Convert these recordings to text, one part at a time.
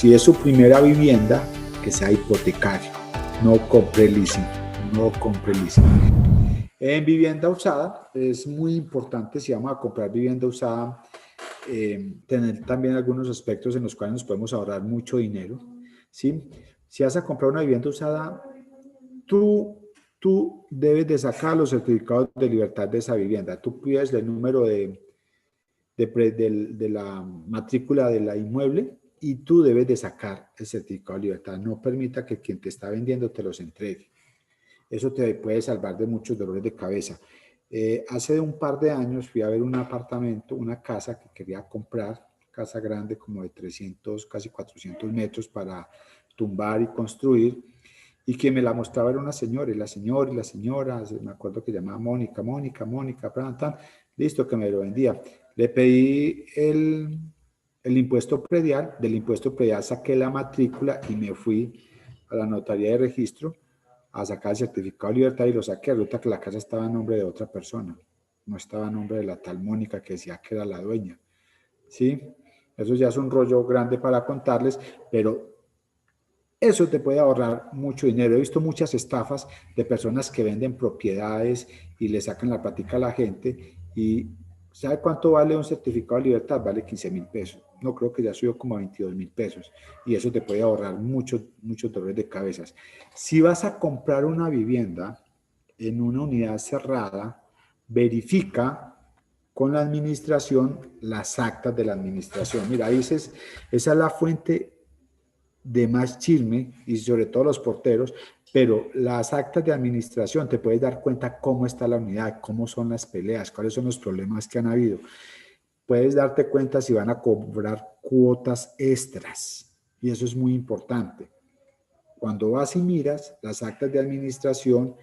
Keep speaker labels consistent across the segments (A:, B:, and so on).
A: si es su primera vivienda, que sea hipotecario. No compre leasing, no compre leasing. En vivienda usada es muy importante, si vamos a comprar vivienda usada, tener también algunos aspectos en los cuales nos podemos ahorrar mucho dinero, ¿sí? Si vas a comprar una vivienda usada, tú debes de sacar los certificados de libertad de esa vivienda. Tú pides el número de la matrícula de la inmueble y tú debes de sacar el certificado de libertad. No permita que quien te está vendiendo te los entregue. Eso te puede salvar de muchos dolores de cabeza. Hace un par de años fui a ver un apartamento, una casa que quería comprar, casa grande como de 300, casi 400 metros para tumbar y construir, y quien me la mostraba era una señora, y la señora, me acuerdo que llamaba Mónica, listo, que me lo vendía. Le pedí el impuesto predial, del impuesto predial saqué la matrícula y me fui a la notaría de registro a sacar el certificado de libertad y lo saqué. Resulta que la casa estaba a nombre de otra persona, no estaba a nombre de la tal Mónica que decía que era la dueña. ¿Sí? Eso ya es un rollo grande para contarles, pero eso te puede ahorrar mucho dinero. He visto muchas estafas de personas que venden propiedades y le sacan la plática a la gente. Y ¿sabe cuánto vale un certificado de libertad? Vale 15.000 pesos. No, creo que ya subió como a 22.000 pesos. Y eso te puede ahorrar muchos dolores de cabezas. Si vas a comprar una vivienda en una unidad cerrada, verifica con la administración las actas de la administración. Mira, ahí esa es la fuente de más chisme y sobre todo los porteros, pero las actas de administración te puedes dar cuenta cómo está la unidad, cómo son las peleas, cuáles son los problemas que han habido. Puedes darte cuenta si van a cobrar cuotas extras y eso es muy importante. Cuando vas y miras las actas de administración,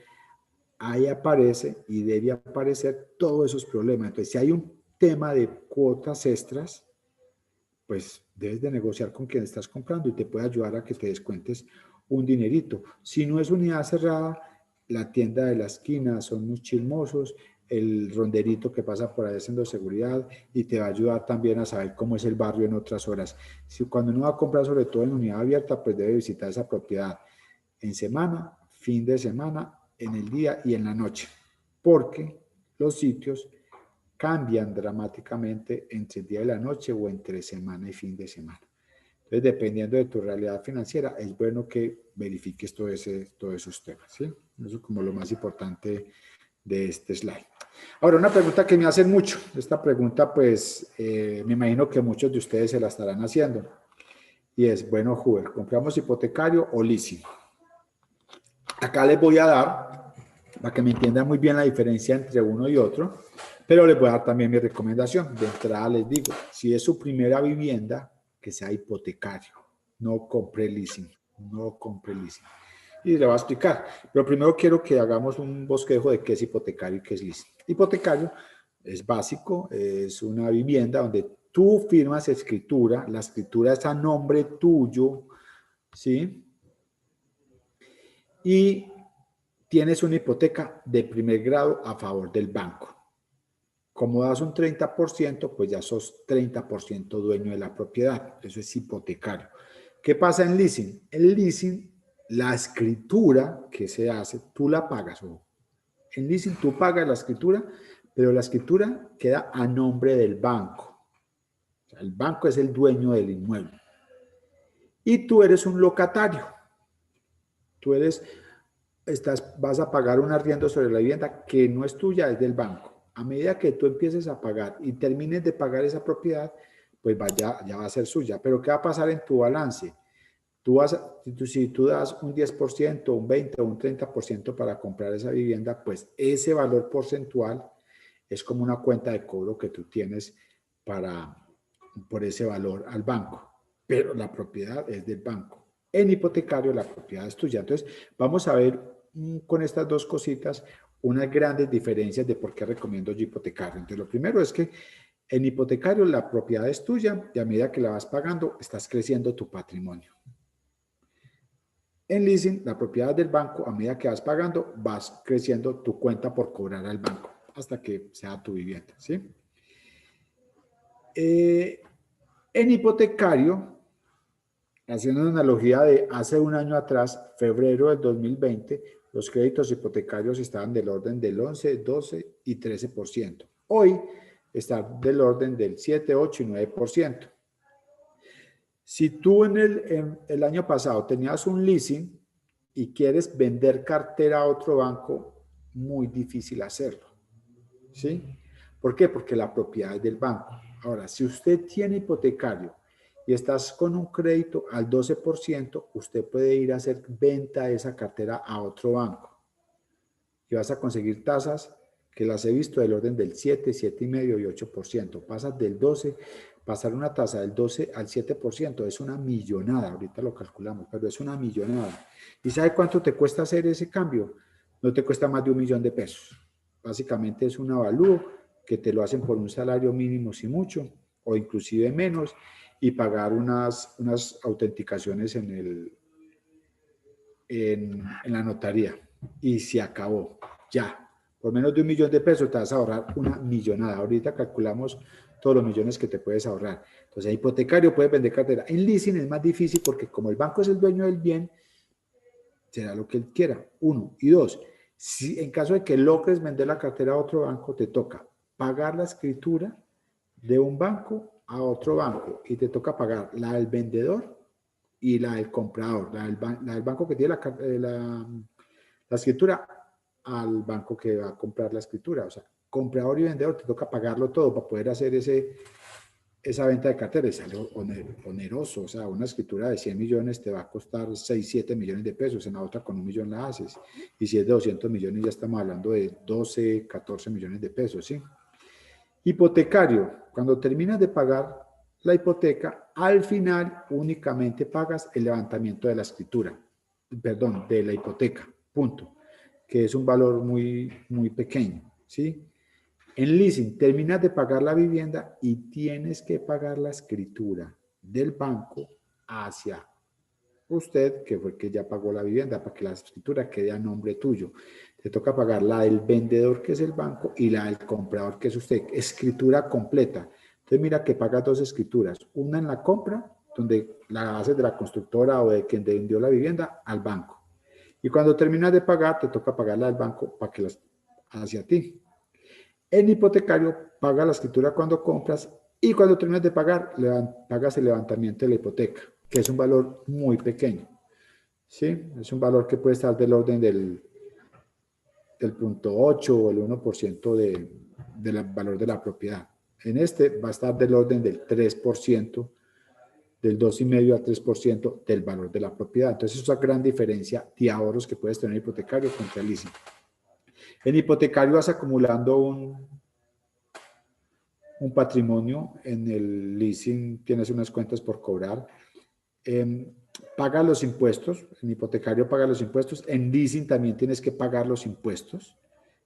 A: ahí aparece y debe aparecer todos esos problemas. Entonces, si hay un tema de cuotas extras, pues debes de negociar con quien estás comprando y te puede ayudar a que te descuentes un dinerito. Si no es unidad cerrada, la tienda de la esquina son unos chismosos, el ronderito que pasa por ahí haciendo seguridad y te va a ayudar también a saber cómo es el barrio en otras horas. Si cuando uno va a comprar, sobre todo en unidad abierta, pues debe visitar esa propiedad en semana, fin de semana, en el día y en la noche, porque los sitios cambian dramáticamente entre el día y la noche o entre semana y fin de semana. Entonces, dependiendo de tu realidad financiera, es bueno que verifiques todos esos temas, ¿sí? Eso es como lo más importante de este slide. Ahora, una pregunta que me hacen mucho. Esta pregunta, pues, me imagino que muchos de ustedes se la estarán haciendo. Y es, bueno, Huber, ¿compramos hipotecario o leasing? Acá les voy a dar, para que me entiendan muy bien la diferencia entre uno y otro, pero les voy a dar también mi recomendación. De entrada les digo, si es su primera vivienda, que sea hipotecario. No compre leasing, no compre leasing. Y le voy a explicar. Pero primero quiero que hagamos un bosquejo de qué es hipotecario y qué es leasing. Hipotecario es básico, es una vivienda donde tú firmas escritura, la escritura es a nombre tuyo, ¿sí? Y tienes una hipoteca de primer grado a favor del banco. Como das un 30%, pues ya sos 30% dueño de la propiedad. Eso es hipotecario. ¿Qué pasa en leasing? En leasing, la escritura que se hace, tú la pagas. En leasing tú pagas la escritura, pero la escritura queda a nombre del banco. O sea, el banco es el dueño del inmueble. Y tú eres un locatario. Tú vas a pagar un arriendo sobre la vivienda que no es tuya, es del banco. A medida que tú empieces a pagar y termines de pagar esa propiedad, pues ya va a ser suya. Pero ¿qué va a pasar en tu balance? Si tú das un 10%, un 20% o un 30% para comprar esa vivienda, pues ese valor porcentual es como una cuenta de cobro que tú tienes por ese valor al banco. Pero la propiedad es del banco. En hipotecario la propiedad es tuya. Entonces, vamos a ver con estas dos cositas unas grandes diferencias de por qué recomiendo yo hipotecario. Entonces, lo primero es que en hipotecario la propiedad es tuya y a medida que la vas pagando, estás creciendo tu patrimonio. En leasing, la propiedad del banco, a medida que vas pagando, vas creciendo tu cuenta por cobrar al banco hasta que sea tu vivienda, ¿sí? En hipotecario, Haciendo una analogía de hace un año atrás, febrero del 2020, los créditos hipotecarios estaban del orden del 11, 12 y 13%. Hoy están del orden del 7, 8 y 9%. Si tú en el año pasado tenías un leasing y quieres vender cartera a otro banco, muy difícil hacerlo. ¿Sí? ¿Por qué? Porque la propiedad es del banco. Ahora, si usted tiene hipotecario y estás con un crédito al 12%, usted puede ir a hacer venta de esa cartera a otro banco. Y vas a conseguir tasas que las he visto del orden del 7, 7,5 y 8%. Pasas del 12, pasar una tasa del 12 al 7% es una millonada. Ahorita lo calculamos, pero es una millonada. ¿Y sabe cuánto te cuesta hacer ese cambio? No te cuesta más de 1.000.000 de pesos. Básicamente es un avalúo que te lo hacen por un salario mínimo si mucho, o inclusive menos, y pagar unas autenticaciones en la notaría. Y se acabó, ya. Por menos de 1.000.000 de pesos te vas a ahorrar una millonada. Ahorita calculamos todos los millones que te puedes ahorrar. Entonces, hipotecario puedes vender cartera. En leasing es más difícil porque como el banco es el dueño del bien, será lo que él quiera, uno. Y dos, si en caso de que logres vender la cartera a otro banco, te toca pagar la escritura de un banco a otro banco y te toca pagar la del vendedor y la del comprador, la del banco que tiene la escritura al banco que va a comprar la escritura. O sea, comprador y vendedor te toca pagarlo todo para poder hacer esa venta de cartera. Es algo oneroso. O sea, una escritura de 100 millones te va a costar 6, 7 millones de pesos. En la otra con 1.000.000 la haces. Y si es de 200 millones ya estamos hablando de 12, 14 millones de pesos, ¿sí? Hipotecario. Cuando terminas de pagar la hipoteca, al final únicamente pagas el levantamiento de la escritura, perdón, de la hipoteca, punto, que es un valor muy, muy pequeño, ¿sí? En leasing, terminas de pagar la vivienda y tienes que pagar la escritura del banco hacia usted, que fue el que ya pagó la vivienda, para que la escritura quede a nombre tuyo. Te toca pagar la del vendedor, que es el banco, y la del comprador, que es usted. Escritura completa. Entonces mira que pagas dos escrituras. Una en la compra, donde la haces de la constructora o de quien te vendió la vivienda, al banco. Y cuando terminas de pagar, te toca pagarla al banco para que las hacia ti. En hipotecario, paga la escritura cuando compras y cuando terminas de pagar, pagas el levantamiento de la hipoteca, que es un valor muy pequeño. ¿Sí? Es un valor que puede estar del orden del 0,8 o el 1% del valor de la propiedad. En este va a estar del orden del 3%, del 2,5 al 3% del valor de la propiedad. Entonces, es una gran diferencia de ahorros que puedes tener en hipotecario contra el leasing. En hipotecario vas acumulando un patrimonio, en el leasing tienes unas cuentas por cobrar, paga los impuestos, en hipotecario paga los impuestos, en leasing también tienes que pagar los impuestos,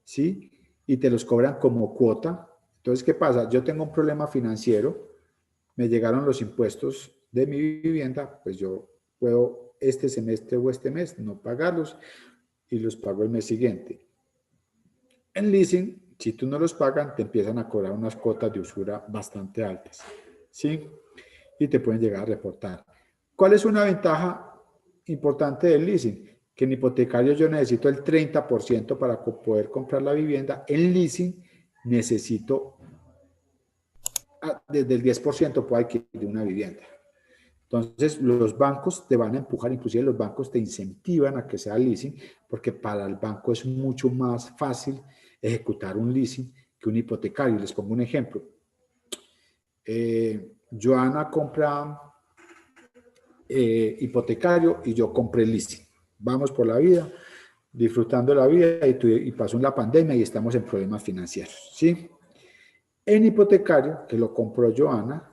A: ¿sí? Y te los cobran como cuota. Entonces, ¿qué pasa? Yo tengo un problema financiero, me llegaron los impuestos de mi vivienda, pues yo puedo este semestre o este mes no pagarlos y los pago el mes siguiente. En leasing, si tú no los pagan, te empiezan a cobrar unas cuotas de usura bastante altas, ¿sí? Y te pueden llegar a reportar. ¿Cuál es una ventaja importante del leasing? Que en hipotecario yo necesito el 30% para poder comprar la vivienda. En leasing necesito desde el 10% puedo adquirir una vivienda. Entonces, los bancos te van a empujar, inclusive los bancos te incentivan a que sea leasing, porque para el banco es mucho más fácil ejecutar un leasing que un hipotecario. Les pongo un ejemplo. Joana compra hipotecario y yo compré leasing. Vamos por la vida, disfrutando la vida y pasó la pandemia y estamos en problemas financieros, ¿sí? En hipotecario, que lo compró Joana,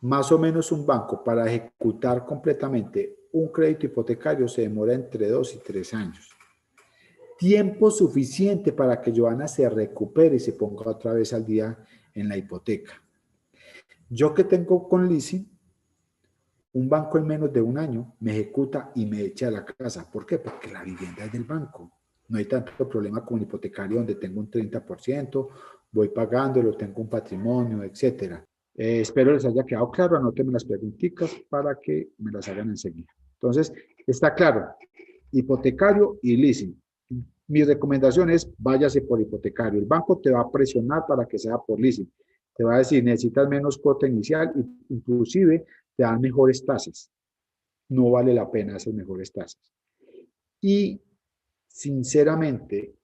A: más o menos un banco para ejecutar completamente un crédito hipotecario se demora entre 2 y 3 años. Tiempo suficiente para que Joana se recupere y se ponga otra vez al día en la hipoteca. Yo que tengo con leasing, un banco en menos de un año me ejecuta y me echa a la casa. ¿Por qué? Porque la vivienda es del banco. No hay tanto problema con hipotecario donde tengo un 30%, voy pagándolo, tengo un patrimonio, etcétera. Espero les haya quedado claro, anótenme las preguntitas para que me las hagan enseguida. Entonces, está claro, hipotecario y leasing. Mi recomendación es váyase por hipotecario. El banco te va a presionar para que sea por leasing. Te va a decir, necesitas menos cuota inicial, inclusive te dan mejores tasas. No vale la pena esas mejores tasas. Y sinceramente,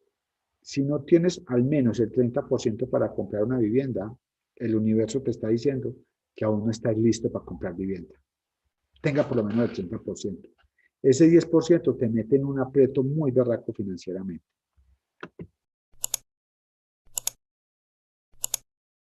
A: si no tienes al menos el 30% para comprar una vivienda, el universo te está diciendo que aún no estás listo para comprar vivienda. Tenga por lo menos el 30%. Ese 10% te mete en un aprieto muy berraco financieramente.